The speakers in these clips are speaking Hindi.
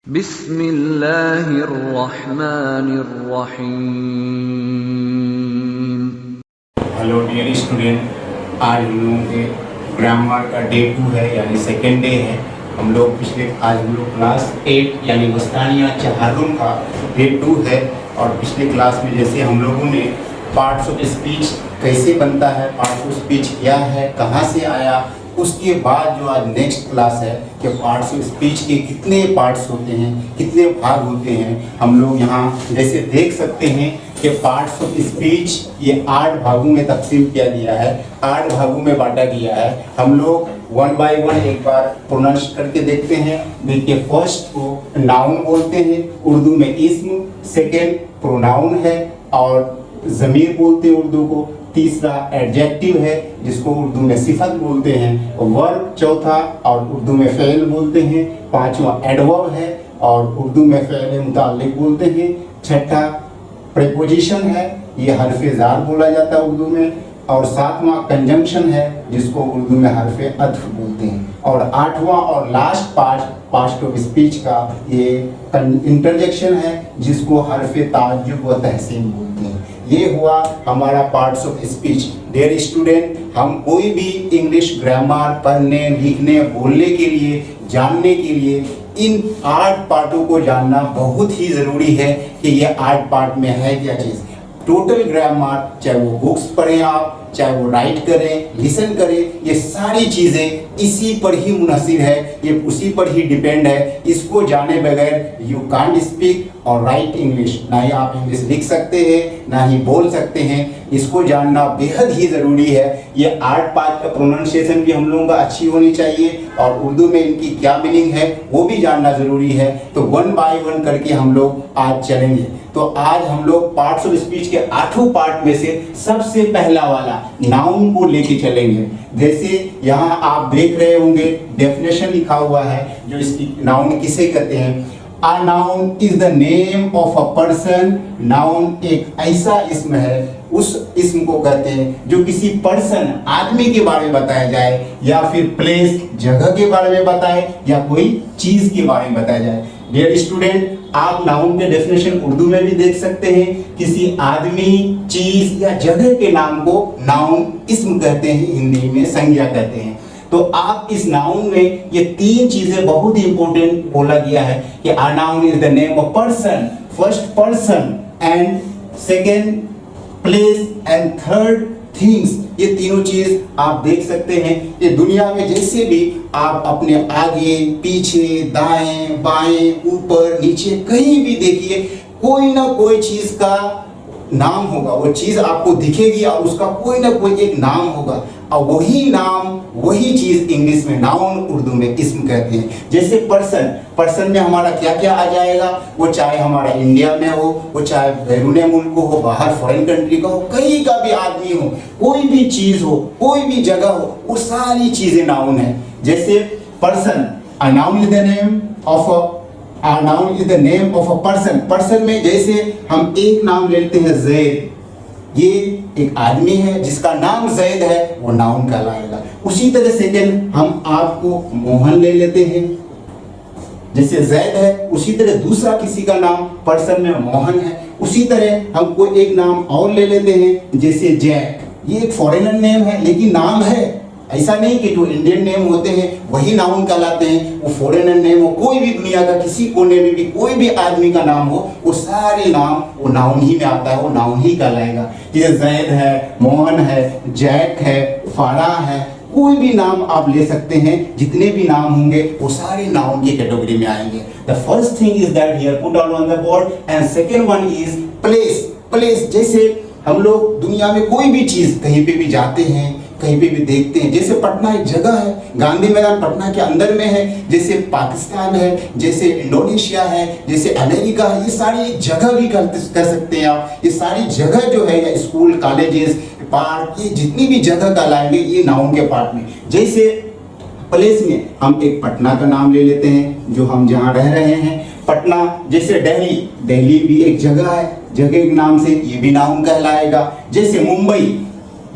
बिस्मिल्लाहिर्रहमानिर्रहीम। हेलो डियर स्टूडेंट, आज हम लोगों के ग्रामर का डे 2 है, यानी सेकेंड डे है। आज हम लोग क्लास 8 यानी वस्तानिया चहारुम का डे 2 है। और पिछले क्लास में जैसे हम लोगों ने पार्ट्स ऑफ स्पीच कैसे बनता है, पार्ट्स ऑफ स्पीच क्या है, कहाँ से आया, उसके बाद जो आज नेक्स्ट क्लास है कि पार्ट्स ऑफ स्पीच के कितने पार्ट्स होते हैं, कितने भाग होते हैं। हम लोग यहाँ जैसे देख सकते हैं कि पार्ट्स ऑफ स्पीच ये 8 भागों में तकसीम किया गया है, 8 भागों में बांटा गया है। हम लोग 1 बाय 1 एक बार प्रोनाउंस करके देखते हैं। देखिए, फर्स्ट को नाउन बोलते हैं, उर्दू में इस्म। सेकेंड प्रोनाउन है और ज़मीर बोलते हैं उर्दू को। तीसरा एडजेक्टिव है जिसको उर्दू में सिफत बोलते हैं। वर्ब चौथा और उर्दू में फ़ेल बोलते हैं। पांचवा एडवर्ब है और उर्दू में फ़ेल मुताल्लिक बोलते हैं। छठा प्रीपोजिशन है, ये हरफ़े ज़ार बोला जाता है उर्दू में। और सातवां कंजंक्शन है जिसको उर्दू में हरफ़े अत्फ बोलते हैं। और आठवां और लास्ट पार्ट ऑफ स्पीच का ये इंटरजेक्शन है जिसको हरफ़े ताज्जुब व तहसीन बोलते हैं। ये हुआ हमारा parts of speech. Dear student, हम कोई भी इंग्लिश ग्रामर पढ़ने, लिखने, बोलने के लिए, जानने के लिए इन 8 पार्टों को जानना बहुत ही ज़रूरी है कि ये 8 पार्ट में है क्या चीज़। टोटल ग्रामर, चाहे वो बुक्स पढ़ें आप, चाहे वो राइट करें, लिसन करें, ये सारी चीज़ें इसी पर ही मुनहसिर है, ये उसी पर ही डिपेंड है। इसको जाने बगैर यू कांट स्पीक और राइट इंग्लिश। ना ही आप इंग्लिश लिख सकते हैं, ना ही बोल सकते हैं। इसको जानना बेहद ही ज़रूरी है। ये 8 पार्ट का प्रोनाउंसिएशन भी हम लोगों का अच्छी होनी चाहिए और उर्दू में इनकी क्या मीनिंग है वो भी जानना ज़रूरी है। तो 1 बाय 1 करके हम लोग आज चलेंगे। तो आज हम लोग पार्ट्स ऑफ स्पीच के 8 पार्ट में से सबसे पहला वाला नाउन को लेके चलेंगे। जैसे यहाँ आप देख रहे होंगे डेफिनेशन लिखा हुआ है जो इसकी नाउन किसे कहते हैं। A noun is the name of a person। Noun एक ऐसा इस्म है, उस इस्म को कहते हैं जो किसी पर्सन, आदमी के बारे में बताया जाए, या फिर प्लेस, जगह के बारे में बताए, या कोई चीज के बारे में बताया जाए। डियर स्टूडेंट, आप नाउन के डेफिनेशन उर्दू में भी देख सकते हैं। किसी आदमी, चीज या जगह के नाम को नाउन इस्म कहते हैं, हिंदी में संज्ञा कहते हैं। तो आप इस नाउन में ये 3 चीजें बहुत ही इंपॉर्टेंट बोला गया है कि a noun is the name of person, first person, and second place, and third things. ये तीनों चीज आप देख सकते हैं। ये दुनिया में जैसे भी आप अपने आगे, पीछे, दाएं, बाएं, ऊपर, नीचे कहीं भी देखिए, कोई ना कोई चीज का नाम होगा। वो चीज आपको दिखेगी और उसका कोई ना कोई एक नाम होगा, और वही नाम, वही चीज इंग्लिश में नाउन, उर्दू में इस्म कहते हैं। जैसे पर्सन में हमारा क्या क्या आ जाएगा, वो चाहे हमारा इंडिया में हो, वो चाहे बैरून मुल्क हो, बाहर फॉरेन कंट्री का हो, कहीं का भी आदमी हो, कोई भी चीज हो, कोई भी जगह हो, वो सारी चीजें नाउन है। जैसे person, a noun is the name of a person में जैसे हम एक नाम लेते हैं जैद, ये एक आदमी है जिसका नाम जैद है, वो नाउन कहलाएगा। उसी तरह सेकेंड हम आपको मोहन ले लेते हैं, जैसे जैद है, उसी तरह दूसरा किसी का नाम पर्सन में मोहन है। उसी तरह हम कोई एक नाम और ले लेते हैं, जैसे जैक, ये एक फॉरेनर नेम है लेकिन नाम है। ऐसा नहीं कि जो इंडियन नेम होते हैं वही नाउन कहलाते हैं, वो फॉरेनर नेम हो, कोई भी दुनिया का किसी कोने में भी कोई भी आदमी का नाम हो, वो सारे नाम वो नाउन ही में आता है, वो नाउन ही कहलाएगा। जैसे जैद है, मोहन है, जैक है, फराह है, कोई भी नाम आप ले सकते हैं। जितने भी नाम होंगे वो सारे नाउन की कैटेगरी में आएंगे। The first thing is that here put down on the board, and second one is place. जैसे हम लोग दुनिया में कोई भी चीज कहीं पे भी जाते हैं, कहीं पे भी देखते हैं। जैसे पटना एक जगह है, गांधी मैदान पटना के अंदर में है। जैसे पाकिस्तान है, जैसे इंडोनेशिया है, जैसे अमेरिका है, ये सारी एक जगह भी कर सकते हैं आप। ये सारी जगह जो है, या स्कूल, कॉलेजेस, पार्क, ये जितनी भी जगह कहलाएंगे ये नाउन के पार्ट में। जैसे प्लेस में हम एक पटना का नाम ले लेते हैं जो हम जहाँ रह रहे हैं, पटना। जैसे दिल्ली भी एक जगह है, जगह के नाम से ये भी नाउन कहलाएगा। जैसे मुंबई,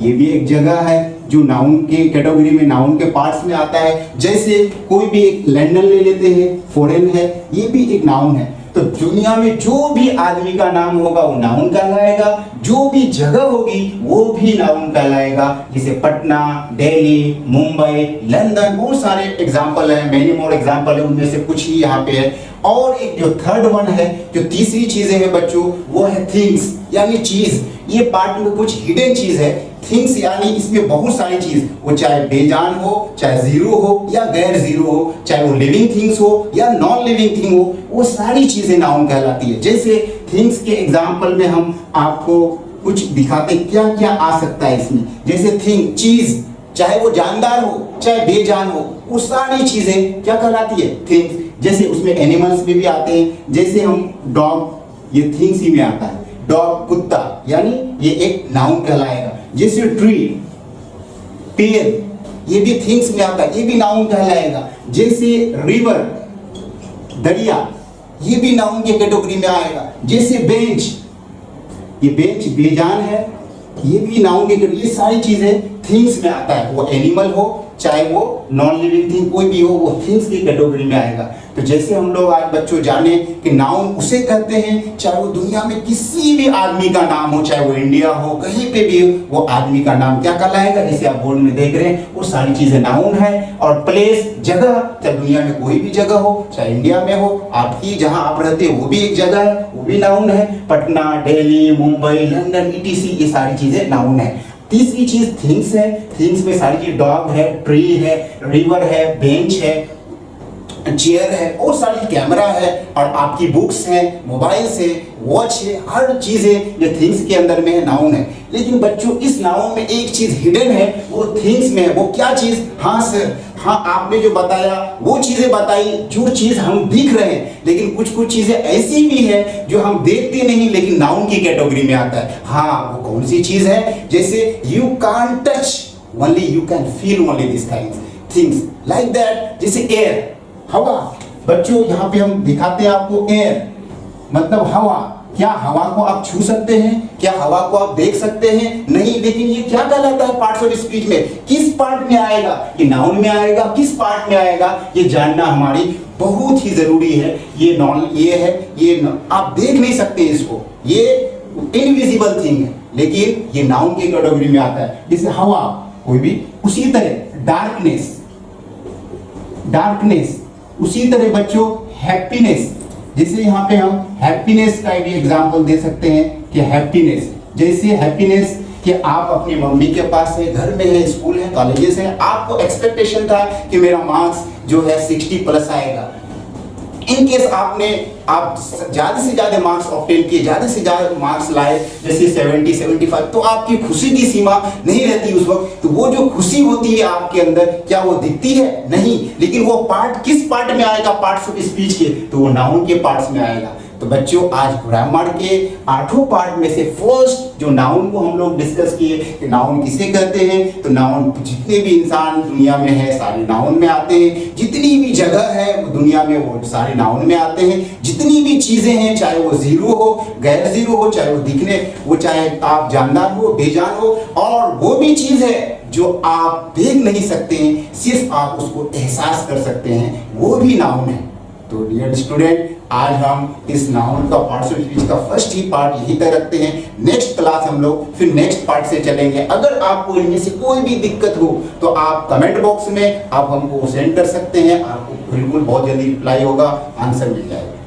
ये भी एक जगह है, जो नाउन के कैटेगरी में नाउन के पार्ट्स में आता है। जैसे कोई भी एक लंदन ले लेते हैं, फॉरेन है, ये भी एक नाउन है। तो दुनिया में जो भी आदमी का नाम होगा वो नाउन कहलाएगा, जो भी जगह होगी वो भी नाउन कहलाएगा। जैसे पटना, दिल्ली, मुंबई, लंदन, बहुत सारे एग्जाम्पल है, मेनी मोर एग्जाम्पल है, उनमें से कुछ ही यहाँ पे है। और एक जो थर्ड वन है, जो तीसरी चीजें है बच्चों, वो है थिंग्स यानी चीज। ये पार्ट में कुछ हिडन चीज है। थिंग्स यानी इसमें बहुत सारी चीज, वो चाहे बेजान हो, चाहे जीरो हो या गैर जीरो हो, चाहे वो लिविंग थिंग्स हो या नॉन लिविंग थिंग हो, वो सारी चीजें नाउन कहलाती है। जैसे थिंग्स के एग्जाम्पल में हम आपको कुछ दिखाते क्या क्या आ सकता है इसमें। जैसे थिंग, चीज, चाहे वो जानदार हो चाहे बेजान हो, वो सारी चीजें क्या कहलाती है, थिंग्स। जैसे उसमें एनिमल्स भी आते हैं, जैसे हम डॉग, ये थिंग्स ही में आता है। डॉग, कुत्ता, यानी ये एक नाउन कहलाएगा। जैसे ट्री, पेड़, ये भी थिंग्स में आता है, ये भी नाउन कहलाएगा। जैसे रिवर, दरिया, ये भी नाउन के कैटेगरी में आएगा। जैसे बेंच, ये बेंच बेजान है, ये भी नाउन के कैटेगरी। ये सारी चीजें थिंग्स में आता है। वो एनिमल हो चाहे वो नॉन लिविंग थिंग कोई भी हो, वो थिंग्स की कैटेगरी में आएगा। तो जैसे हम लोग आज बच्चों जाने कि नाउन उसे कहते हैं चाहे वो दुनिया में किसी भी आदमी का नाम हो, चाहे वो इंडिया हो, कहीं पे भी वो आदमी का नाम क्या कहलाएगा। जैसे आप बोर्ड में देख रहे हैं, वो सारी चीजें नाउन है। और प्लेस, जगह, चाहे दुनिया में कोई भी जगह हो, चाहे इंडिया में हो, आपकी जहां आप रहते हैं वो भी एक जगह है, वो भी नाउन है। पटना, दिल्ली, मुंबई, लंदन, ETC, ये सारी चीजें नाउन है। तीसरी चीज थिंग्स है। थिंग्स में सारी चीज, डॉग है, ट्री है, रिवर है, बेंच है, चेयर है, और सारी कैमरा है, और आपकी बुक्स हैं, मोबाइल है, वॉच है, हर चीजें ये थिंग्स के अंदर में है, नाउन है। लेकिन बच्चों इस नाउन में एक चीज हिडन है, वो थिंग्स में है। वो क्या चीज? हाँ सर, हाँ आपने जो बताया वो चीजें बताई, जो चीज हम दिख रहे हैं, लेकिन कुछ कुछ चीजें ऐसी भी है जो हम देखते नहीं लेकिन नाउन की कैटेगरी में आता है। हाँ, वो कौन सी चीज है? जैसे you can touch, only you can feel only this kind things like that. जैसे एयर, हवा। बच्चों यहाँ पे हम दिखाते हैं आपको एयर मतलब हवा। क्या हवा को आप छू सकते हैं? क्या हवा को आप देख सकते हैं? नहीं। लेकिन ये क्या कहलाता है पार्ट्स ऑफ स्पीच में? किस पार्ट में आएगा? ये नाउन में आएगा, किस पार्ट में आएगा, ये जानना हमारी बहुत ही जरूरी है। ये नॉन, ये है, ये आप देख नहीं सकते इसको, ये इनविजिबल थिंग है, लेकिन ये नाउन की कैटेगरी में आता है। जैसे हवा, कोई भी। उसी तरह डार्कनेस, डार्कनेस। उसी तरह बच्चों हैप्पीनेस, जैसे यहाँ पे हम हैप्पीनेस का भी एग्जांपल दे सकते हैं कि हैप्पीनेस, जैसे हैप्पीनेस कि आप अपनी मम्मी के पास है, घर में है, स्कूल है, कॉलेजेस है, आपको एक्सपेक्टेशन था कि मेरा मार्क्स जो है 60 प्लस आएगा। इन केस आप ज्यादा से ज्यादा मार्क्स ऑब्टेन किए, ज्यादा से ज्यादा मार्क्स लाए, जैसे 70, 75, तो आपकी खुशी की सीमा नहीं रहती उस वक्त। तो वो जो खुशी होती है आपके अंदर, क्या वो दिखती है? नहीं। लेकिन वो पार्ट किस पार्ट में आएगा? पार्ट्स ऑफ स्पीच के, तो वो नाउन के पार्ट्स में आएगा। तो बच्चों आज ग्रामर के 8 पार्ट में से फर्स्ट जो नाउन को हम लोग डिस्कस किए कि नाउन किसे कहते हैं, तो नाउन जितने भी इंसान दुनिया में है सारे नाउन में आते हैं। जितनी भी जगह है दुनिया में वो सारे नाउन में आते हैं। जितनी भी चीजें हैं, चाहे वो जीरो हो, गैर जीरो हो, चाहे वो दिखने, वो चाहे आप जानदार हो, बेजान हो, और वो भी चीज है जो आप देख नहीं सकते हैं, सिर्फ आप उसको एहसास कर सकते हैं, वो भी नाउन है। तो डियर स्टूडेंट, आज हम इस नाउन का पार्ट्स ऑफ स्पीच का फर्स्ट ही पार्ट यहीं तक रखते हैं। नेक्स्ट क्लास हम लोग फिर नेक्स्ट पार्ट से चलेंगे। अगर आपको इनमें से कोई भी दिक्कत हो तो आप कमेंट बॉक्स में आप हमको सेंड कर सकते हैं। आपको बिल्कुल बहुत जल्दी रिप्लाई होगा, आंसर मिल जाएगा।